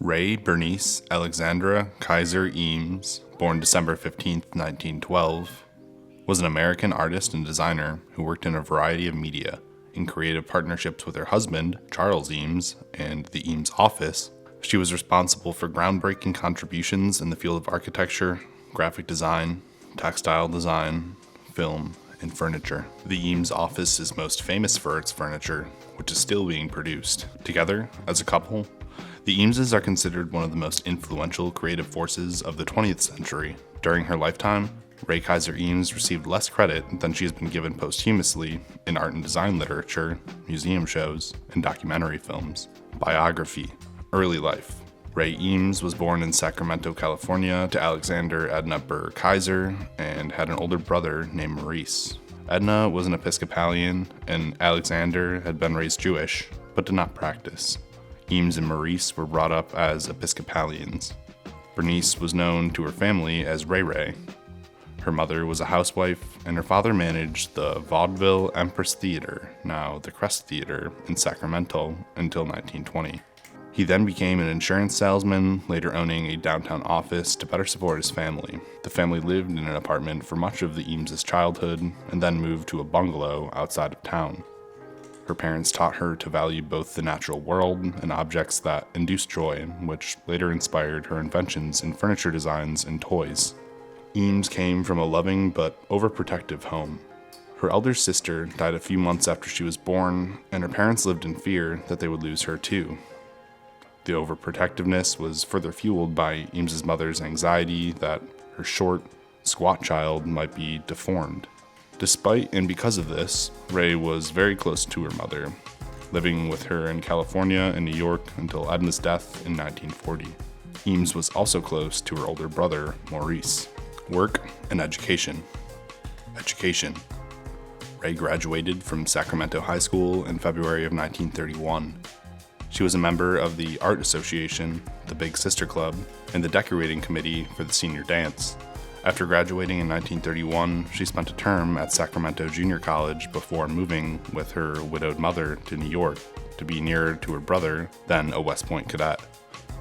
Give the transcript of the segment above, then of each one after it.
Ray-Bernice Alexandra Kaiser Eames, born December 15, 1912, was an American artist and designer who worked in a variety of media. In creative partnerships with her husband, Charles Eames, and the Eames Office, she was responsible for groundbreaking contributions in the field of architecture, graphic design, textile design, film, and furniture. The Eames Office is most famous for its furniture, which is still being produced. Together, as a couple, the Eameses are considered one of the most influential creative forces of the 20th century. During her lifetime, Ray Kaiser Eames received less credit than she has been given posthumously in art and design literature, museum shows, and documentary films. Biography. Early life. Ray Eames was born in Sacramento, California to Alexander Edna Burr Kaiser and had an older brother named Maurice. Edna was an Episcopalian and Alexander had been raised Jewish, but did not practice. Eames and Maurice were brought up as Episcopalians. Bernice was known to her family as Ray Ray. Her mother was a housewife, and her father managed the Vaudeville Empress Theater, now the Crest Theater, in Sacramento until 1920. He then became an insurance salesman, later owning a downtown office to better support his family. The family lived in an apartment for much of the Eames' childhood, and then moved to a bungalow outside of town. Her parents taught her to value both the natural world and objects that induce joy, which later inspired her inventions in furniture designs and toys. Eames came from a loving but overprotective home. Her elder sister died a few months after she was born, and her parents lived in fear that they would lose her too. The overprotectiveness was further fueled by Eames' mother's anxiety that her short, squat child might be deformed. Despite and because of this, Ray was very close to her mother, living with her in California and New York until Edna's death in 1940. Eames was also close to her older brother, Maurice. Work and education. Education. Ray graduated from Sacramento High School in February of 1931. She was a member of the Art Association, the Big Sister Club, and the decorating committee for the senior dance. After graduating in 1931, she spent a term at Sacramento Junior College before moving with her widowed mother to New York to be nearer to her brother, then a West Point cadet.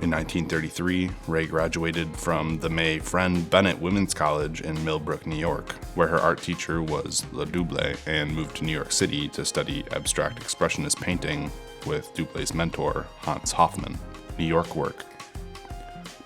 In 1933, Ray graduated from the May Friend Bennett Women's College in Millbrook, New York, where her art teacher was Le Double, and moved to New York City to study abstract expressionist painting with Double's mentor, Hans Hofmann. New York work.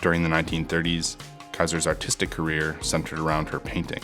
During the 1930s, Kaiser's artistic career centered around her painting.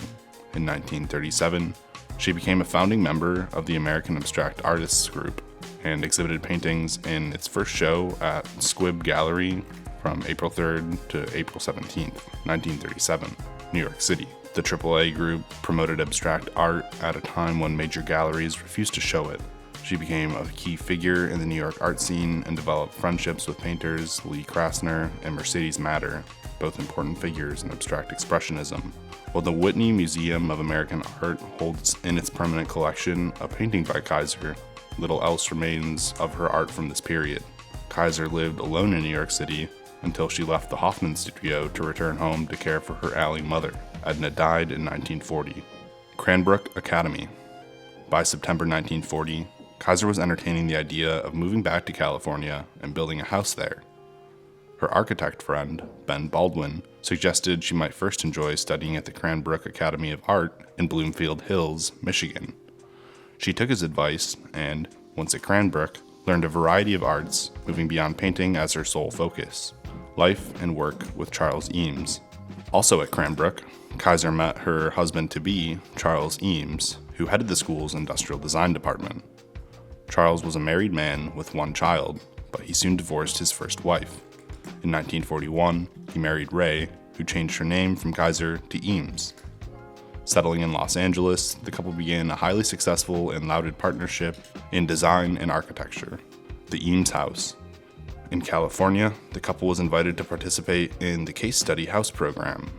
In 1937, she became a founding member of the American Abstract Artists Group and exhibited paintings in its first show at Squibb Gallery from April 3rd to April 17th, 1937, New York City. The AAA group promoted abstract art at a time when major galleries refused to show it. She became a key figure in the New York art scene and developed friendships with painters Lee Krasner and Mercedes Matter, both important figures in abstract expressionism. While the Whitney Museum of American Art holds in its permanent collection a painting by Kaiser, little else remains of her art from this period. Kaiser lived alone in New York City until she left the Hoffman studio to return home to care for her ailing mother. Edna died in 1940. Cranbrook Academy. By September 1940, Kaiser was entertaining the idea of moving back to California and building a house there. Her architect friend, Ben Baldwin, suggested she might first enjoy studying at the Cranbrook Academy of Art in Bloomfield Hills, Michigan. She took his advice and, once at Cranbrook, learned a variety of arts, moving beyond painting as her sole focus. Life and work with Charles Eames. Also at Cranbrook, Kaiser met her husband-to-be, Charles Eames, who headed the school's industrial design department. Charles was a married man with one child, but he soon divorced his first wife. In 1941, he married Ray, who changed her name from Kaiser to Eames. Settling in Los Angeles, the couple began a highly successful and lauded partnership in design and architecture, the Eames House. In California, the couple was invited to participate in the Case Study House program,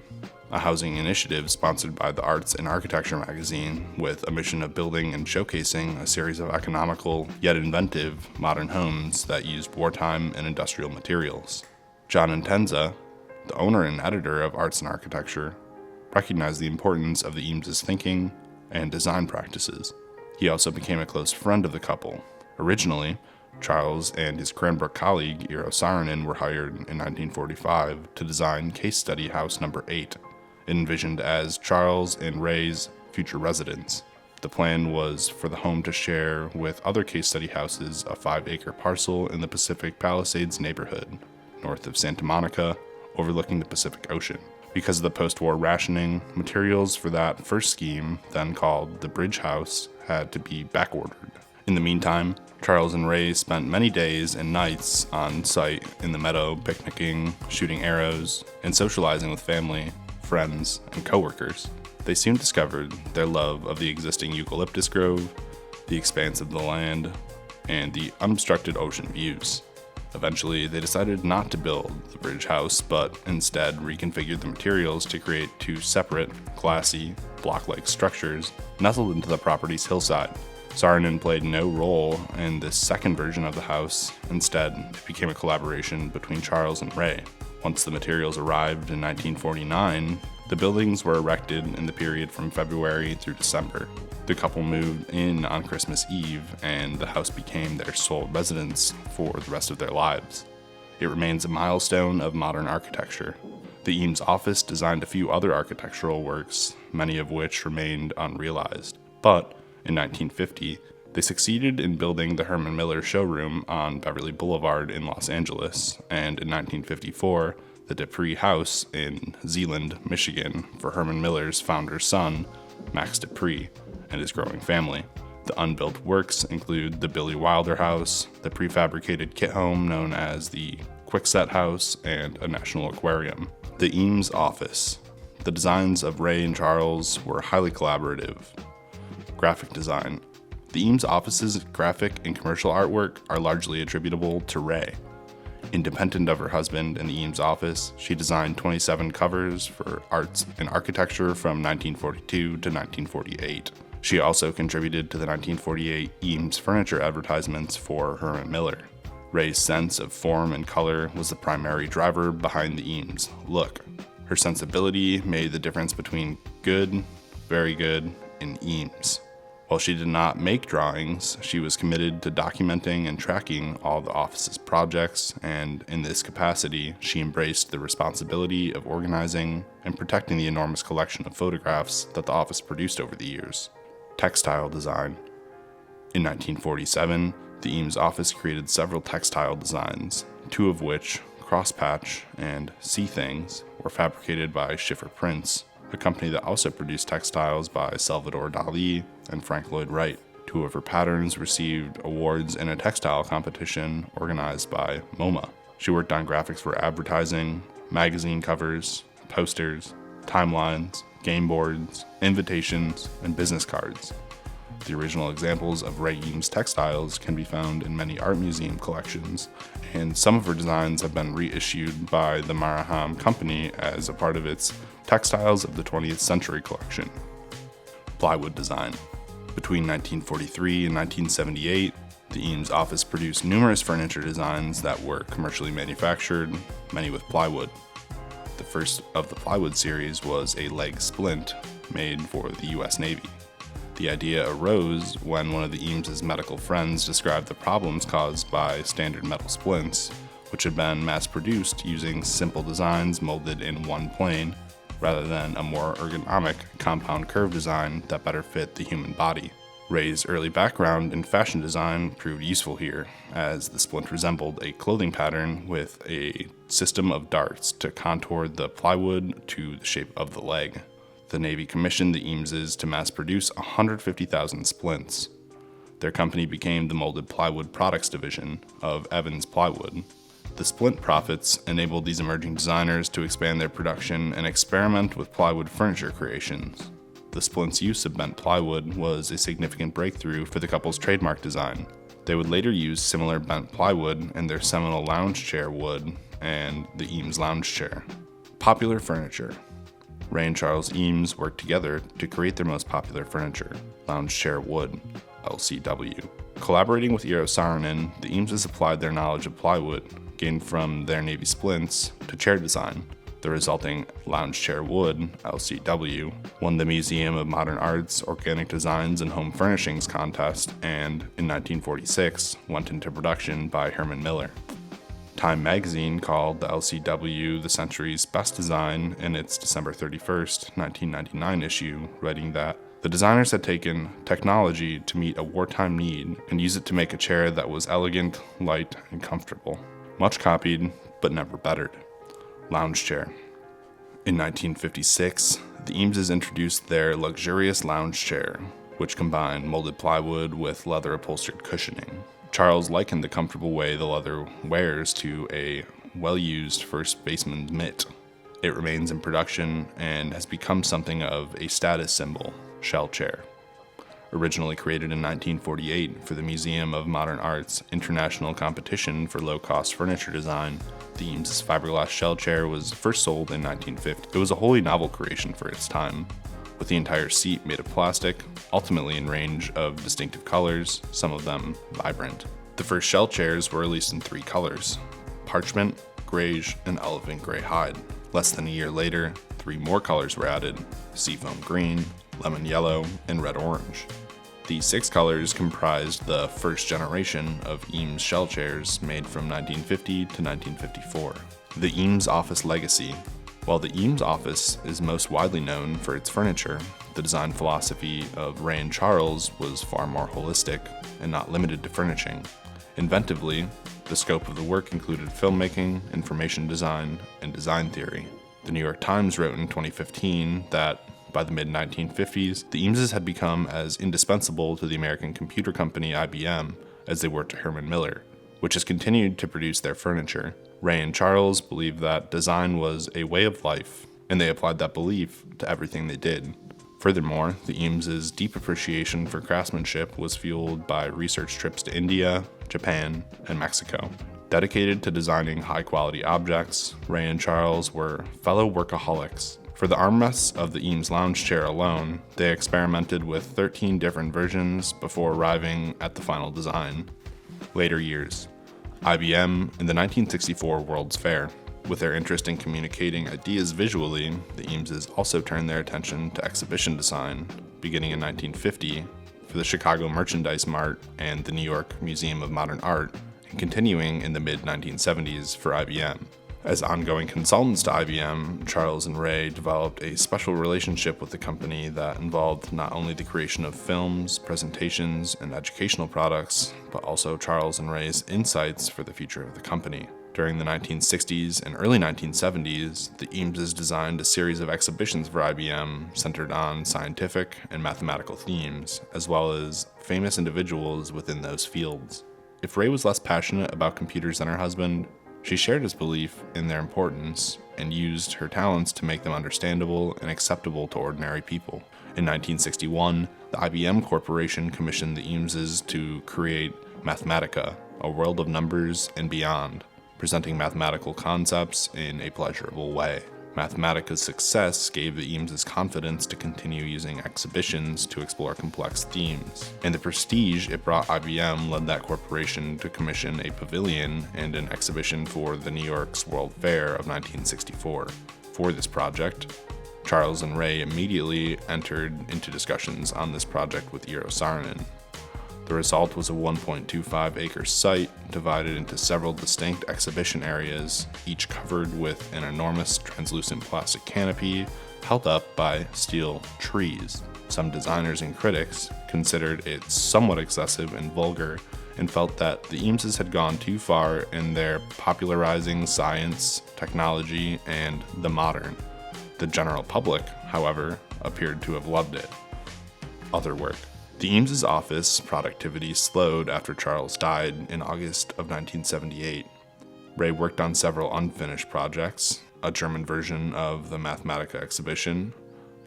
a housing initiative sponsored by the Arts and Architecture magazine with a mission of building and showcasing a series of economical yet inventive modern homes that used wartime and industrial materials. John Intenza, the owner and editor of Arts and Architecture, recognized the importance of the Eames' thinking and design practices. He also became a close friend of the couple. Originally, Charles and his Cranbrook colleague, Eero Saarinen, were hired in 1945 to design Case Study House Number 8, envisioned as Charles and Ray's future residence. The plan was for the home to share with other case study houses a 5-acre parcel in the Pacific Palisades neighborhood, north of Santa Monica, overlooking the Pacific Ocean. Because of the post-war rationing, materials for that first scheme, then called the Bridge House, had to be backordered. In the meantime, Charles and Ray spent many days and nights on site in the meadow picnicking, shooting arrows, and socializing with family, friends, and coworkers. They soon discovered their love of the existing eucalyptus grove, the expanse of the land, and the unobstructed ocean views. Eventually, they decided not to build the Bridge House, but instead reconfigured the materials to create 2 separate, glassy, block-like structures nestled into the property's hillside. Saarinen played no role in this second version of the house. Instead, it became a collaboration between Charles and Ray. Once the materials arrived in 1949, the buildings were erected in the period from February through December. The couple moved in on Christmas Eve, and the house became their sole residence for the rest of their lives. It remains a milestone of modern architecture. The Eames Office designed a few other architectural works, many of which remained unrealized. But in 1950, they succeeded in building the Herman Miller showroom on Beverly Boulevard in Los Angeles, and in 1954, the Dupree House in Zeeland, Michigan, for Herman Miller's founder's son, Max Dupree, and his growing family. The unbuilt works include the Billy Wilder House, the prefabricated kit home known as the Kwikset House, and a national aquarium. The Eames Office. The designs of Ray and Charles were highly collaborative. Graphic design. The Eames Office's graphic and commercial artwork are largely attributable to Ray. Independent of her husband in the Eames Office, she designed 27 covers for Arts and Architecture from 1942 to 1948. She also contributed to the 1948 Eames furniture advertisements for Herman Miller. Ray's sense of form and color was the primary driver behind the Eames look. Her sensibility made the difference between good, very good, and Eames. While she did not make drawings, she was committed to documenting and tracking all the office's projects, and in this capacity, she embraced the responsibility of organizing and protecting the enormous collection of photographs that the office produced over the years. Textile design. In 1947, the Eames Office created several textile designs, 2 of which, Crosspatch and See Things, were fabricated by Schiffer Prints, a company that also produced textiles by Salvador Dali and Frank Lloyd Wright. 2 of her patterns received awards in a textile competition organized by MoMA. She worked on graphics for advertising, magazine covers, posters, timelines, game boards, invitations, and business cards. The original examples of Ray Eames textiles can be found in many art museum collections, and some of her designs have been reissued by the Maraham Company as a part of its Textiles of the 20th Century collection. Plywood design. Between 1943 and 1978, the Eames Office produced numerous furniture designs that were commercially manufactured, many with plywood. The first of the plywood series was a leg splint made for the U.S. Navy. The idea arose when one of the Eames' medical friends described the problems caused by standard metal splints, which had been mass-produced using simple designs molded in one plane, rather than a more ergonomic compound curve design that better fit the human body. Ray's early background in fashion design proved useful here, as the splint resembled a clothing pattern with a system of darts to contour the plywood to the shape of the leg. The Navy commissioned the Eameses to mass produce 150,000 splints. Their company became the Molded Plywood Products division of Evans Plywood. The splint profits enabled these emerging designers to expand their production and experiment with plywood furniture creations. The splint's use of bent plywood was a significant breakthrough for the couple's trademark design. They would later use similar bent plywood in their seminal lounge chair wood and the Eames lounge chair. Popular furniture. Ray and Charles Eames worked together to create their most popular furniture, lounge chair wood, LCW. Collaborating with Eero Saarinen, the Eameses applied their knowledge of plywood, gained from their Navy splints, to chair design. The resulting lounge chair wood, LCW, won the Museum of Modern Art's Organic Designs and Home Furnishings contest and, in 1946, went into production by Herman Miller. Time magazine called the LCW the century's best design in its December 31st, 1999 issue, writing that the designers had taken technology to meet a wartime need and used it to make a chair that was elegant, light, and comfortable. Much copied, but never bettered. Lounge chair. In 1956, the Eameses introduced their luxurious lounge chair, which combined molded plywood with leather upholstered cushioning. Charles likened the comfortable way the leather wears to a well-used first baseman's mitt. It remains in production and has become something of a status symbol, shell chair. Originally created in 1948 for the Museum of Modern Art's International Competition for Low-Cost Furniture Design, the Eames' fiberglass shell chair was first sold in 1950. It was a wholly novel creation for its time, with the entire seat made of plastic, ultimately in range of distinctive colors, some of them vibrant. The first shell chairs were released in 3 colors: parchment, grayish, and elephant gray hide. Less than a year later, 3 more colors were added: seafoam green, lemon yellow, and red orange. These 6 colors comprised the first generation of Eames shell chairs made from 1950 to 1954. The Eames Office legacy. While the Eames Office is most widely known for its furniture, the design philosophy of Ray and Charles was far more holistic and not limited to furnishing. Inventively, the scope of the work included filmmaking, information design, and design theory. The New York Times wrote in 2015 that by the mid-1950s, the Eameses had become as indispensable to the American computer company IBM as they were to Herman Miller, which has continued to produce their furniture. Ray and Charles believed that design was a way of life, and they applied that belief to everything they did. Furthermore, the Eameses' deep appreciation for craftsmanship was fueled by research trips to India, Japan, and Mexico. Dedicated to designing high-quality objects, Ray and Charles were fellow workaholics. For the armrests of the Eames lounge chair alone, they experimented with 13 different versions before arriving at the final design. Later years. IBM in the 1964 World's Fair. With their interest in communicating ideas visually, the Eameses also turned their attention to exhibition design, beginning in 1950 for the Chicago Merchandise Mart and the New York Museum of Modern Art, and continuing in the mid-1970s for IBM. As ongoing consultants to IBM, Charles and Ray developed a special relationship with the company that involved not only the creation of films, presentations, and educational products, but also Charles and Ray's insights for the future of the company. During the 1960s and early 1970s, the Eameses designed a series of exhibitions for IBM centered on scientific and mathematical themes, as well as famous individuals within those fields. If Ray was less passionate about computers than her husband, she shared his belief in their importance and used her talents to make them understandable and acceptable to ordinary people. In 1961, the IBM Corporation commissioned the Eameses to create Mathematica, a world of numbers and beyond, presenting mathematical concepts in a pleasurable way. Mathematica's success gave the Eameses confidence to continue using exhibitions to explore complex themes, and the prestige it brought IBM led that corporation to commission a pavilion and an exhibition for the New York's World Fair of 1964. For this project, Charles and Ray immediately entered into discussions on this project with Eero Saarinen. The result was a 1.25-acre site divided into several distinct exhibition areas, each covered with an enormous translucent plastic canopy held up by steel trees. Some designers and critics considered it somewhat excessive and vulgar and felt that the Eameses had gone too far in their popularizing science, technology, and the modern. The general public, however, appeared to have loved it. Other work. The Eames Office productivity slowed after Charles died in August of 1978. Ray worked on several unfinished projects, a German version of the Mathematica exhibition,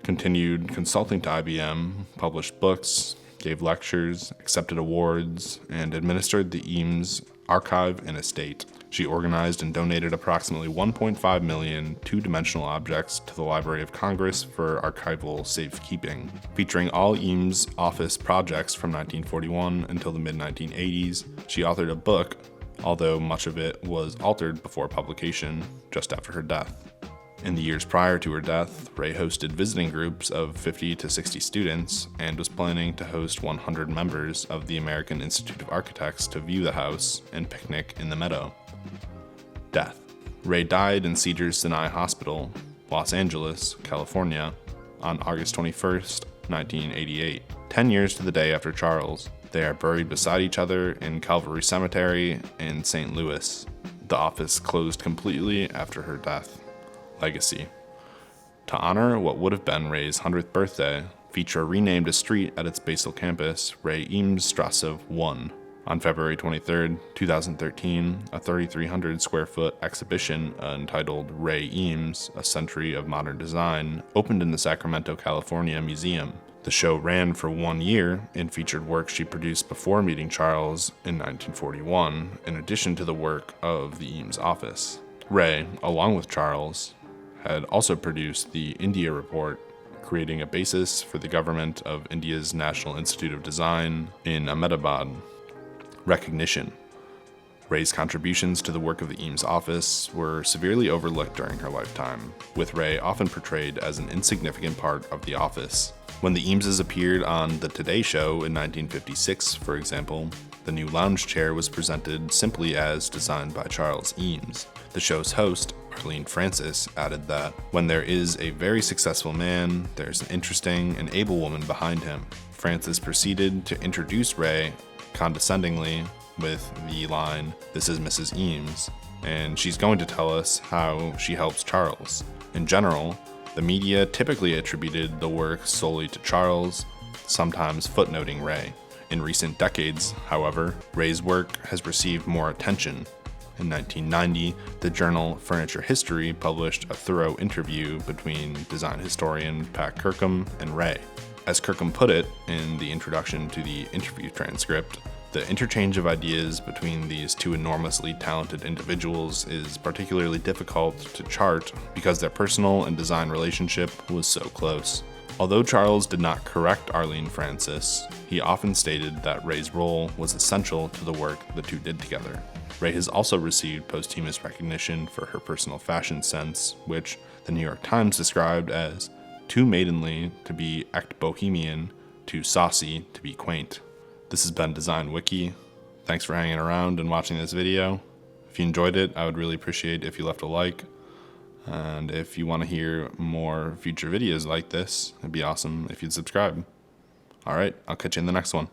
continued consulting to IBM, published books, gave lectures, accepted awards, and administered the Eames archive and estate. She organized and donated approximately 1.5 million two-dimensional objects to the Library of Congress for archival safekeeping. Featuring all Eames Office projects from 1941 until the mid-1980s, she authored a book, although much of it was altered before publication, just after her death. In the years prior to her death, Ray hosted visiting groups of 50 to 60 students and was planning to host 100 members of the American Institute of Architects to view the house and picnic in the meadow. Death. Ray died in Cedars-Sinai Hospital, Los Angeles, California, on August 21st, 1988, 10 years to the day after Charles. They are buried beside each other in Calvary Cemetery in St. Louis. The office closed completely after her death. Legacy. To honor what would have been Ray's 100th birthday, Feature renamed a street at its basal campus Ray-Eames Strasse 1. On February 23, 2013, a 3,300 square foot exhibition entitled Ray Eames, A Century of Modern Design, opened in the Sacramento, California Museum. The show ran for 1 year and featured work she produced before meeting Charles in 1941, in addition to the work of the Eames Office. Ray, along with Charles, had also produced the India Report, creating a basis for the government of India's National Institute of Design in Ahmedabad. Recognition. Ray's contributions to the work of the Eames Office were severely overlooked during her lifetime, with Ray often portrayed as an insignificant part of the office. When the Eameses appeared on The Today Show in 1956, for example, the new lounge chair was presented simply as designed by Charles Eames. The show's host, Arlene Francis, added that, "When there is a very successful man, there's an interesting and able woman behind him." Francis proceeded to introduce Ray condescendingly with the line, "This is Mrs. Eames, and she's going to tell us how she helps Charles." In general, the media typically attributed the work solely to Charles, sometimes footnoting Ray. In recent decades, however, Ray's work has received more attention. In 1990, the journal Furniture History published a thorough interview between design historian Pat Kirkham and Ray. As Kirkham put it in the introduction to the interview transcript, the interchange of ideas between these two enormously talented individuals is particularly difficult to chart because their personal and design relationship was so close. Although Charles did not correct Arlene Francis, he often stated that Ray's role was essential to the work the two did together. Ray has also received posthumous recognition for her personal fashion sense, which the New York Times described as too maidenly to be echt bohemian, too saucy to be quaint. This has been Designwiki. Thanks for hanging around and watching this video. If you enjoyed it, I would really appreciate if you left a like. And if you want to hear more future videos like this, it'd be awesome if you'd subscribe. Alright, I'll catch you in the next one.